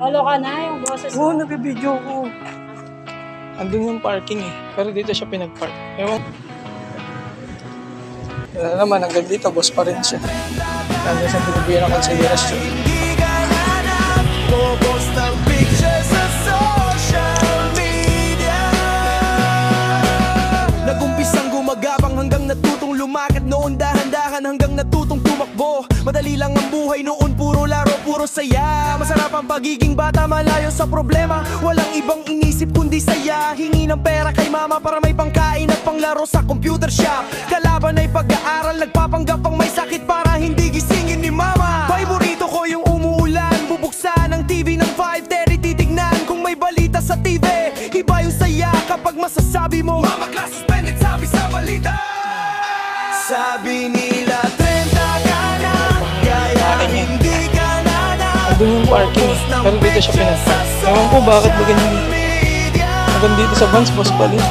Follow ka na yung boses Oo, mo. nag-video ko. Andun yung parking eh. Pero dito siya pinag-park. Ewan. Yan naman, hanggang dito, boss pa rin siya. Nandun sa binibigyan ng konsiderasyon. Nagumpisang gumagapang hanggang natutong lumakad. Noon dahan-dahan hanggang natutong tumakbo. Madali lang ang buhay noon, puro laro, puro saya. Masarap ang pagiging bata, malayo sa problema. Walang ibang inisip kundi saya. Hingi ng pera kay mama para may pangkain at panglaro sa computer shop. Kalaban ay pag-aaral, nagpapanggap pang may sakit para hindi gisingin ni mama. Favorito ko yung umuulan, bubuksan ang TV ng 5:30, titignan kung may balita sa TV. Iba yung saya kapag masasabi mo, Mama, class suspended, sabi sa balita. Sabi nila 30 ka na, kaya hindi ka na na. Andun yung parking eh. Pero dito siya pinag-park. Ewan ko bakit ba ganyan. Hanggang dito sa Vans, boss pa rin.